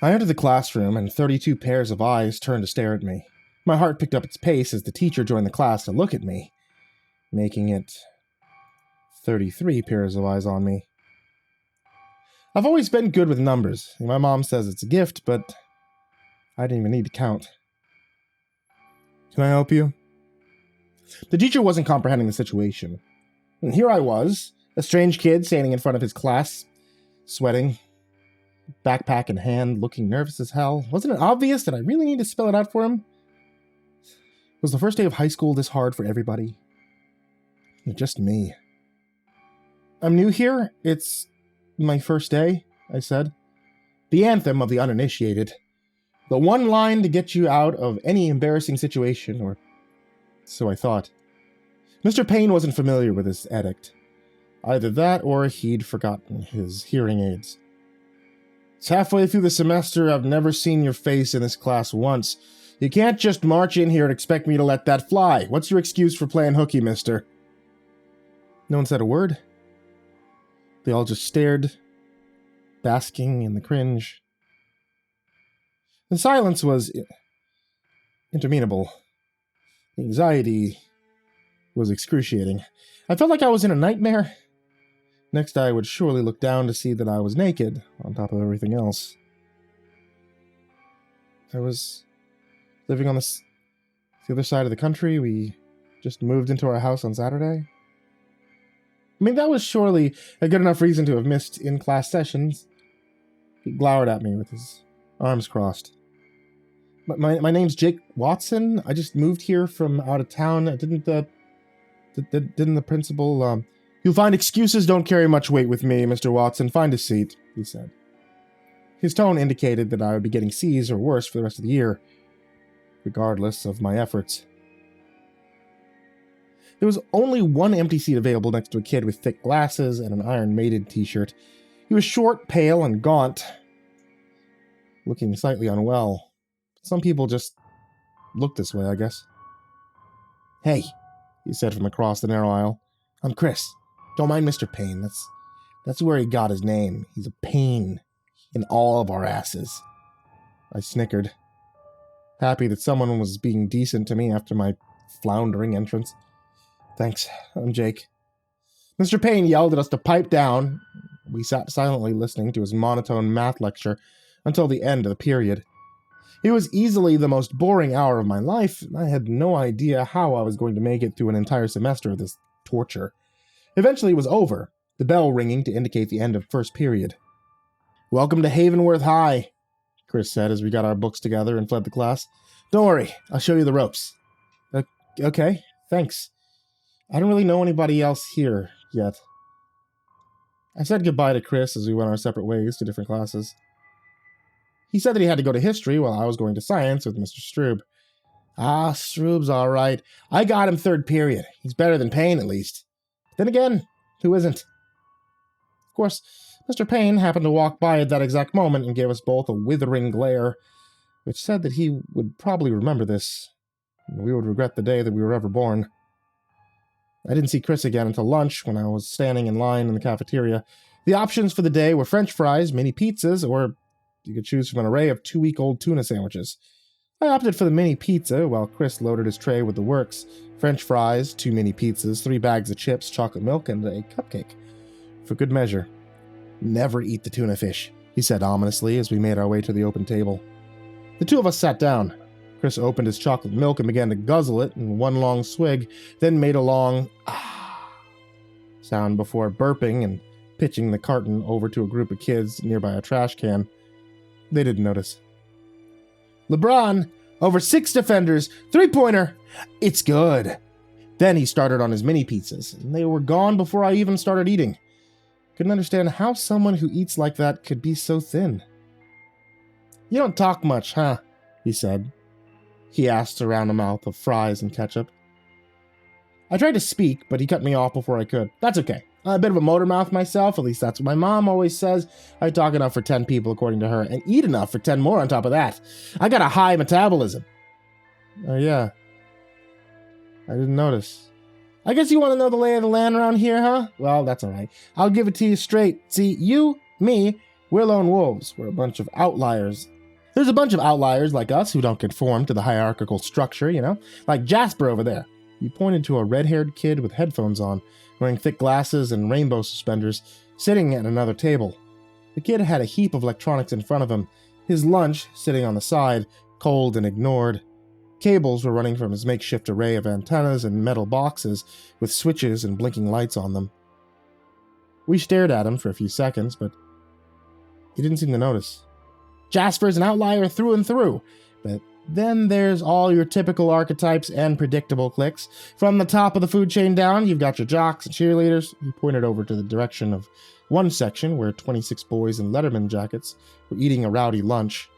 I entered the classroom, and 32 pairs of eyes turned to stare at me. My heart picked up its pace as the teacher joined the class to look at me, making it 33 pairs of eyes on me. I've always been good with numbers. My mom says it's a gift, but I didn't even need to count. Can I help you? The teacher wasn't comprehending the situation. And here I was, a strange kid standing in front of his class, sweating, backpack in hand, looking nervous as hell. Wasn't it obvious that I really need to spell it out for him? Was the first day of high school this hard for everybody? Or just me? I'm new here. It's my first day, I said. The anthem of the uninitiated. The one line to get you out of any embarrassing situation, or so I thought. Mr. Payne wasn't familiar with this edict. Either that, or he'd forgotten his hearing aids. It's halfway through the semester. I've never seen your face in this class once. You can't just march in here and expect me to let that fly. What's your excuse for playing hooky, mister? No one said a word. They all just stared, basking in the cringe. The silence was interminable. The anxiety was excruciating. I felt like I was in a nightmare. Next, I would surely look down to see that I was naked, on top of everything else. I was living on the other side of the country. We just moved into our house on Saturday. I mean, that was surely a good enough reason to have missed in-class sessions. He glowered at me with his arms crossed. My name's Jake Watson. I just moved here from out of town. Didn't the principal, You'll find excuses don't carry much weight with me, Mr. Watson. Find a seat, he said. His tone indicated that I would be getting C's or worse for the rest of the year, regardless of my efforts. There was only one empty seat available next to a kid with thick glasses and an Iron Maiden t-shirt. He was short, pale, and gaunt, looking slightly unwell. Some people just look this way, I guess. Hey, he said from across the narrow aisle. I'm Chris. Don't mind Mr. Payne. That's where he got his name. He's a pain in all of our asses. I snickered, happy that someone was being decent to me after my floundering entrance. Thanks, I'm Jake. Mr. Payne yelled at us to pipe down. We sat silently listening to his monotone math lecture until the end of the period. It was easily the most boring hour of my life, and I had no idea how I was going to make it through an entire semester of this torture. Eventually it was over, the bell ringing to indicate the end of first period. Welcome to Havenworth High, Chris said as we got our books together and fled the class. Don't worry, I'll show you the ropes. Okay, thanks. I don't really know anybody else here yet. I said goodbye to Chris as we went our separate ways to different classes. He said that he had to go to history while I was going to science with Mr. Stroob. Ah, Stroob's all right. I got him third period. He's better than Payne, at least. Then again, who isn't? Of course, Mr. Payne happened to walk by at that exact moment and gave us both a withering glare, which said that he would probably remember this, and we would regret the day that we were ever born. I didn't see Chris again until lunch, when I was standing in line in the cafeteria. The options for the day were French fries, mini pizzas, or you could choose from an array of 2-week-old tuna sandwiches. I opted for the mini pizza, while Chris loaded his tray with the works. French fries, 2 mini pizzas, 3 bags of chips, chocolate milk, and a cupcake. For good measure. Never eat the tuna fish, he said ominously as we made our way to the open table. The two of us sat down. Chris opened his chocolate milk and began to guzzle it in one long swig, then made a long sound before burping and pitching the carton over to a group of kids nearby a trash can. They didn't notice. LeBron, over 6 defenders, 3-pointer. It's good. Then he started on his mini pizzas, and they were gone before I even started eating. Couldn't understand how someone who eats like that could be so thin. You don't talk much, huh? He said. He asked around a mouth of fries and ketchup. I tried to speak, but he cut me off before I could. That's okay. I'm a bit of a motor mouth myself, at least that's what my mom always says. I talk enough for 10 people, according to her, and eat enough for 10 more on top of that. I got a high metabolism. Oh, yeah. I didn't notice. I guess you want to know the lay of the land around here, huh? Well, that's all right. I'll give it to you straight. See, you, me, we're lone wolves. We're a bunch of outliers. There's a bunch of outliers like us who don't conform to the hierarchical structure, you know? Like Jasper over there. He pointed to a red-haired kid with headphones on, wearing thick glasses and rainbow suspenders, sitting at another table. The kid had a heap of electronics in front of him, his lunch sitting on the side, cold and ignored. Cables were running from his makeshift array of antennas and metal boxes with switches and blinking lights on them. We stared at him for a few seconds, but he didn't seem to notice. Jasper's an outlier through and through, but then there's all your typical archetypes and predictable cliques. From the top of the food chain down, you've got your jocks and cheerleaders. He pointed over to the direction of one section where 26 boys in Letterman jackets were eating a rowdy lunch.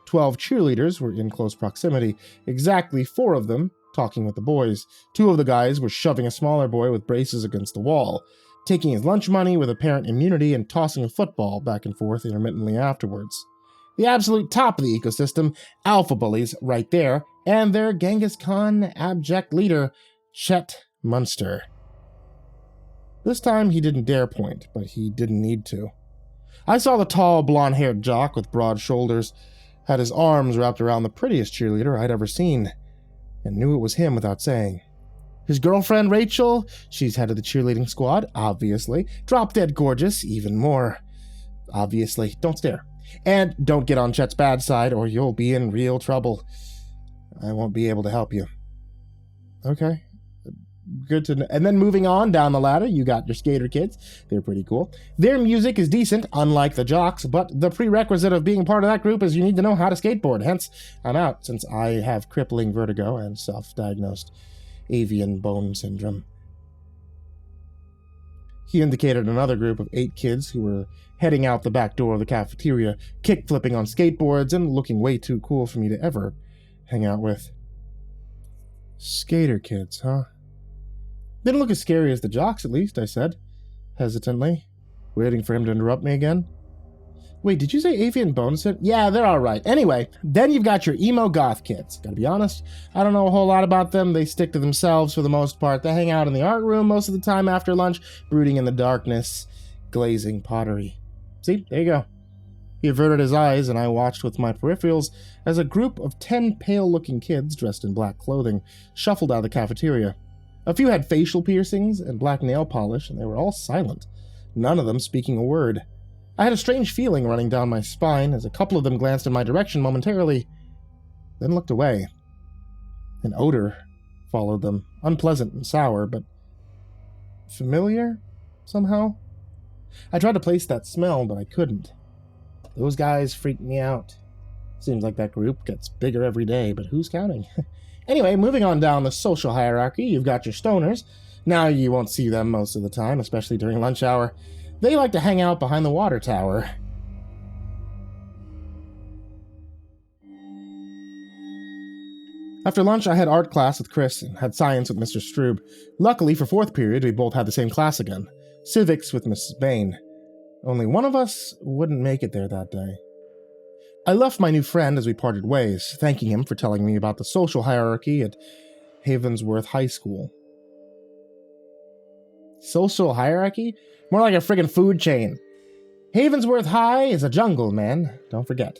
12 cheerleaders were in close proximity, exactly 4 of them talking with the boys. 2 of the guys were shoving a smaller boy with braces against the wall, taking his lunch money with apparent immunity and tossing a football back and forth intermittently afterwards. The absolute top of the ecosystem, alpha bullies right there, and their Genghis Khan abject leader, Chet Munster. This time he didn't dare point, but he didn't need to. I saw the tall, blonde-haired jock with broad shoulders, had his arms wrapped around the prettiest cheerleader I'd ever seen, and knew it was him without saying. His girlfriend, Rachel, she's head of the cheerleading squad, obviously. Drop-dead gorgeous, even more. Obviously. Don't stare. And don't get on Chet's bad side, or you'll be in real trouble. I won't be able to help you. Okay. Good to know. And then moving on down the ladder, you got your skater kids. They're pretty cool. Their music is decent, unlike the jocks, but the prerequisite of being part of that group is you need to know how to skateboard. Hence, I'm out, since I have crippling vertigo and self-diagnosed avian bone syndrome. He indicated another group of 8 kids who were heading out the back door of the cafeteria, kick-flipping on skateboards and looking way too cool for me to ever hang out with. Skater kids, huh? Didn't look as scary as the jocks, at least, I said, hesitantly, waiting for him to interrupt me again. Wait, did you say avian bone syndrome? Yeah, they're alright. Anyway, then you've got your emo goth kids. Gotta be honest, I don't know a whole lot about them. They stick to themselves for the most part. They hang out in the art room most of the time after lunch, brooding in the darkness, glazing pottery. See, there you go. He averted his eyes, and I watched with my peripherals as a group of 10 pale-looking kids dressed in black clothing shuffled out of the cafeteria. A few had facial piercings and black nail polish, and they were all silent, none of them speaking a word. I had a strange feeling running down my spine as a couple of them glanced in my direction momentarily, then looked away. An odor followed them, unpleasant and sour, but familiar somehow. I tried to place that smell, but I couldn't. Those guys freaked me out. Seems like that group gets bigger every day, but who's counting? Anyway, moving on down the social hierarchy, you've got your stoners. Now you won't see them most of the time, especially during lunch hour. They like to hang out behind the water tower. After lunch, I had art class with Chris and had science with Mr. Strube. Luckily, for 4th period, we both had the same class again. Civics with Mrs. Bain. Only one of us wouldn't make it there that day. I left my new friend as we parted ways, thanking him for telling me about the social hierarchy at Havenworth High School. Social hierarchy? More like a friggin' food chain. Havenworth High is a jungle, man. Don't forget.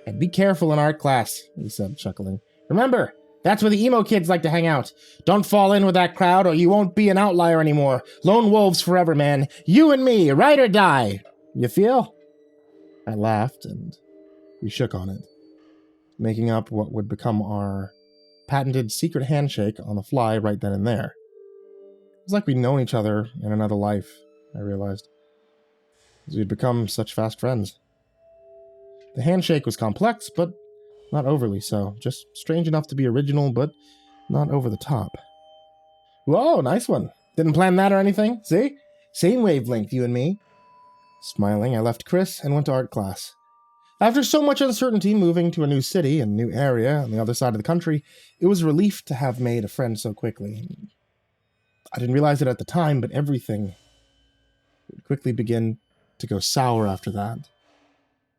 And be careful in art class, he said, chuckling. Remember, that's where the emo kids like to hang out. Don't fall in with that crowd or you won't be an outlier anymore. Lone wolves forever, man. You and me, ride or die. You feel? I laughed and we shook on it, making up what would become our patented secret handshake on the fly right then and there. It was like we'd known each other in another life, I realized, as we'd become such fast friends. The handshake was complex, but not overly so. Just strange enough to be original, but not over the top. Whoa, nice one. Didn't plan that or anything, see? Same wavelength, you and me. Smiling, I left Chris and went to art class. After so much uncertainty moving to a new city and new area on the other side of the country, it was a relief to have made a friend so quickly. I didn't realize it at the time, but everything would quickly begin to go sour after that.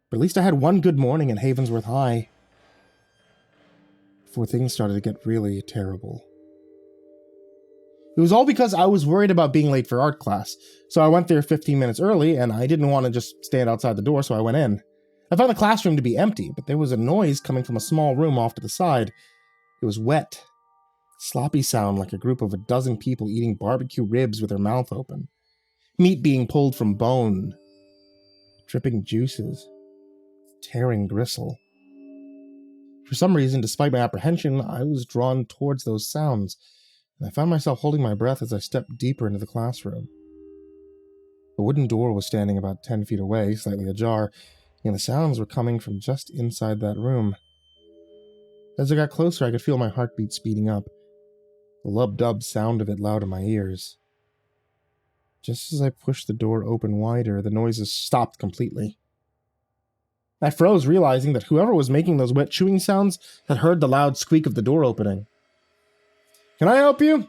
But at least I had one good morning at Havenworth High before things started to get really terrible. It was all because I was worried about being late for art class, so I went there 15 minutes early, and I didn't want to just stand outside the door, so I went in. I found the classroom to be empty, but there was a noise coming from a small room off to the side. It was wet. Sloppy sound like a group of a dozen people eating barbecue ribs with their mouth open. Meat being pulled from bone. Dripping juices. Tearing gristle. For some reason, despite my apprehension, I was drawn towards those sounds, and I found myself holding my breath as I stepped deeper into the classroom. A wooden door was standing about 10 feet away, slightly ajar, and the sounds were coming from just inside that room. As I got closer, I could feel my heartbeat speeding up, the lub-dub sound of it loud in my ears. Just as I pushed the door open wider, the noises stopped completely. I froze, realizing that whoever was making those wet chewing sounds had heard the loud squeak of the door opening. "Can I help you?"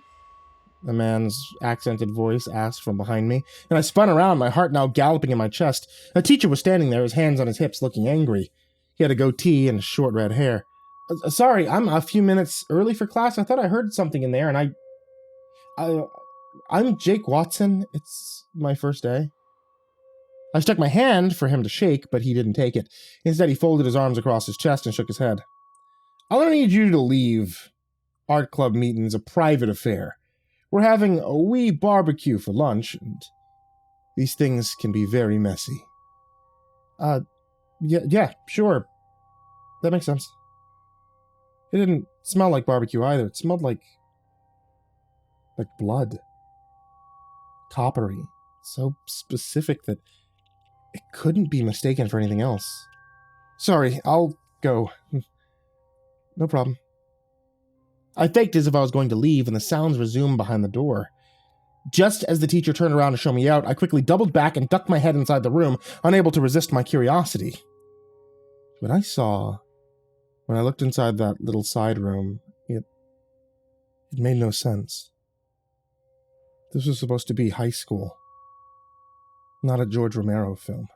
A man's accented voice asked from behind me, and I spun around, my heart now galloping in my chest. A teacher was standing there, his hands on his hips, looking angry. He had a goatee and short red hair. "Sorry, I'm a few minutes early for class. I thought I heard something in there, and I'm Jake Watson. It's my first day." I stuck my hand for him to shake, but he didn't take it. Instead, he folded his arms across his chest and shook his head. "I'm gonna need you to leave. Art club meeting's a private affair. We're having a wee barbecue for lunch, and these things can be very messy." Yeah, sure. That makes sense. It didn't smell like barbecue either. It smelled like blood. Coppery. So specific that it couldn't be mistaken for anything else. "Sorry, I'll go." "No problem." I faked as if I was going to leave, and the sounds resumed behind the door. Just as the teacher turned around to show me out, I quickly doubled back and ducked my head inside the room, unable to resist my curiosity. What I saw, when I looked inside that little side room, it made no sense. This was supposed to be high school, not a George Romero film.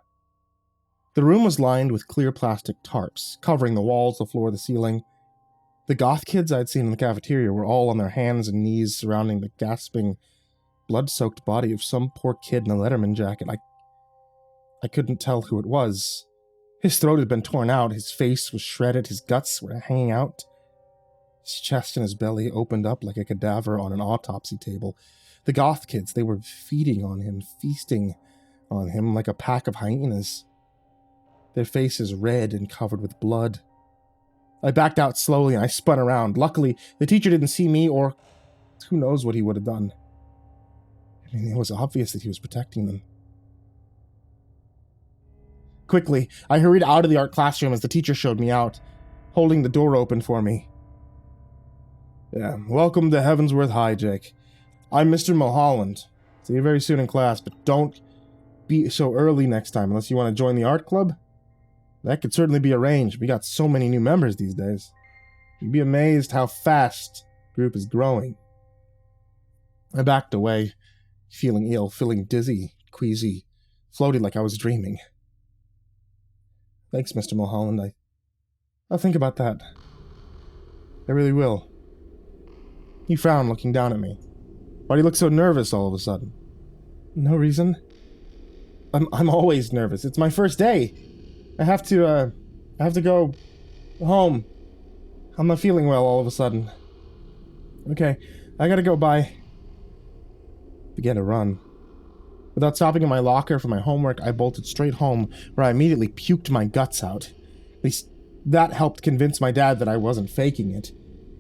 The room was lined with clear plastic tarps, covering the walls, the floor, the ceiling. The goth kids I'd seen in the cafeteria were all on their hands and knees surrounding the gasping, blood-soaked body of some poor kid in a Letterman jacket. I couldn't tell who it was. His throat had been torn out, his face was shredded, his guts were hanging out. His chest and his belly opened up like a cadaver on an autopsy table. The goth kids, they were feeding on him, feasting on him like a pack of hyenas. Their faces red and covered with blood. I backed out slowly and I spun around. Luckily, the teacher didn't see me, or who knows what he would have done. I mean, it was obvious that he was protecting them. Quickly, I hurried out of the art classroom as the teacher showed me out, holding the door open for me. "Yeah, welcome to Havenworth High, Jake. I'm Mr. Mulholland. See you very soon in class, but don't be so early next time unless you want to join the art club. That could certainly be arranged. We got so many new members these days. You'd be amazed how fast the group is growing." I backed away, feeling ill, feeling dizzy, queasy, floated like I was dreaming. "Thanks, Mr. Mulholland. I'll think about that. I really will." He frowned, looking down at me. "Why do you look so nervous all of a sudden?" "No reason. I'm always nervous. It's my first day. I have to go home. I'm not feeling well all of a sudden." "Okay, I gotta go, bye." Began to run. Without stopping in my locker for my homework, I bolted straight home, where I immediately puked my guts out. At least that helped convince my dad that I wasn't faking it.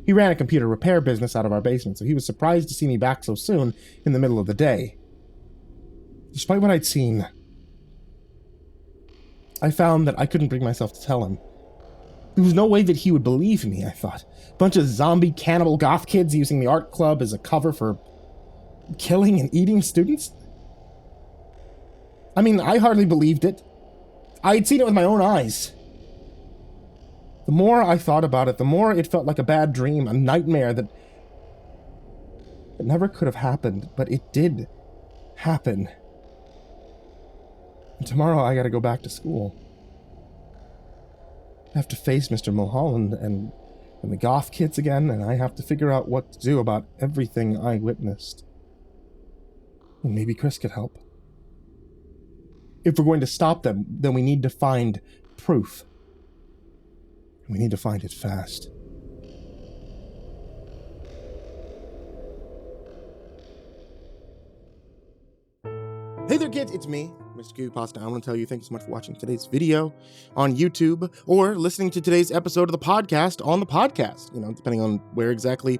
He ran a computer repair business out of our basement, so he was surprised to see me back so soon in the middle of the day. Despite what I'd seen, I found that I couldn't bring myself to tell him. There was no way that he would believe me, I thought. A bunch of zombie cannibal goth kids using the art club as a cover for killing and eating students? I mean, I hardly believed it. I had seen it with my own eyes. The more I thought about it, the more it felt like a bad dream, a nightmare that never could have happened, but it did happen. And tomorrow I gotta go back to school. I have to face Mr. Mulholland and the goth kids again, and I have to figure out what to do about everything I witnessed. And maybe Chris could help. If we're going to stop them, then we need to find proof. We need to find it fast. Hey there kids, it's me, MrCreepyPasta. I want to tell you thank you so much for watching today's video on YouTube or listening to today's episode of the podcast on the podcast, depending on where exactly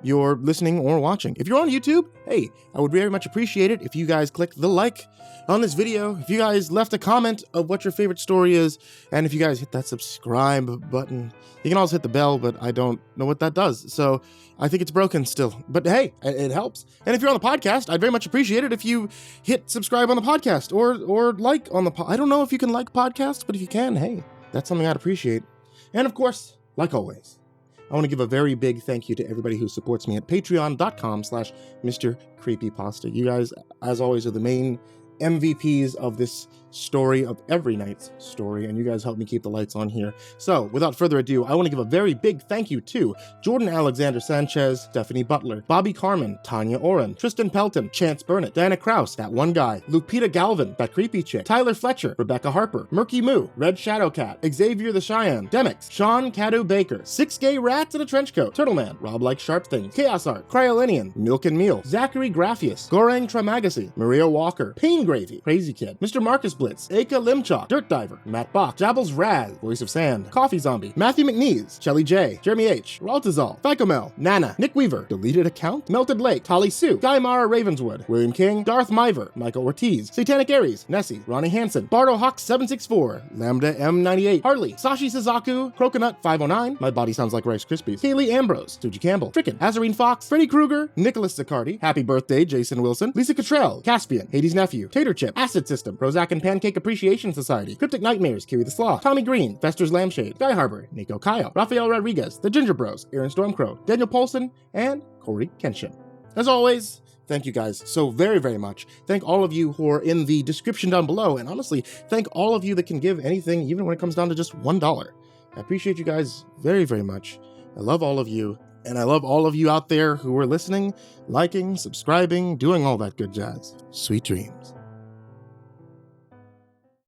you're listening or watching. If you're on YouTube, hey, I would very much appreciate it if you guys clicked the like on this video, if you guys left a comment of what your favorite story is, and if you guys hit that subscribe button. You can also hit the bell, but I don't know what that does, so I think it's broken still. But hey, it helps. And if you're on the podcast, I'd very much appreciate it if you hit subscribe on the podcast or like on the I don't know if you can like podcasts, but if you can, hey, that's something I'd appreciate. And of course, like always, I want to give a very big thank you to everybody who supports me at patreon.com/MrCreepyPasta. You guys, as always, are the main MVPs of this story, of every night's story, and you guys help me keep the lights on here. So, without further ado, I want to give a very big thank you to Jordan Alexander Sanchez, Stephanie Butler, Bobby Karman, Tonya Oran, Tristain Pelton, Chance Burnett, Diana Kraus, that one guy, Lupita Galvan, that creepy chick, Tyler Fletcher, Rebecca Harper, MerkyMoo, Red Shadow Cat, Xavier the Cheyenne, Demyx, Shawn, Cadieu-baker, 6 gay rats in a trench coat, Turtleman, Rob Like Sharp Things, KhaosArts, Kryolinian, Milk and Miel, Zachary Graffius, Gorang Tramagasi, Maria Walker, Pain Gravy, Crazy Kid, Mr. Marcus Blitz, Aka Limchalk, Dirt Diver, Matt Bach, Jabbles Raz, Voice of Sand, Coffee Zombie, Matthew McNeese, Shelly J, Jeremy H, Raltazal, Ficomel, Nana, Nick Weaver, Deleted Account, Melted Lake, Tali Sue, Guy Mara Ravenswood, William King, Darth Miver, Michael Ortiz, Satanic Aries, Nessie, Ronnie Hansen, Bardo Hawk 764, Lambda M98, Harley, Sashi Suzaku, Croconut 509, My Body Sounds Like Rice Krispies, Kaylee Ambrose, Suji Campbell, Frickin', Azarine Fox, Freddy Krueger, Nicholas Zaccardi, Happy Birthday Jason Wilson, Lisa Cottrell, Caspian, Hades Nephew, Tater Chip, Acid System, Prozac and Pancake Appreciation Society, Cryptic Nightmares, Kiwi the Sloth, Tommy Green, Fester's Lampshade, Guy Harbor, Nico Kyle, Rafael Rodriguez, The Ginger Bros, Aaron Stormcrow, Daniel Polson, and Corey Kenshin. As always, thank you guys so very, very much. Thank all of you who are in the description down below, and honestly, thank all of you that can give anything, even when it comes down to just $1. I appreciate you guys very, very much. I love all of you, and I love all of you out there who are listening, liking, subscribing, doing all that good jazz. Sweet dreams.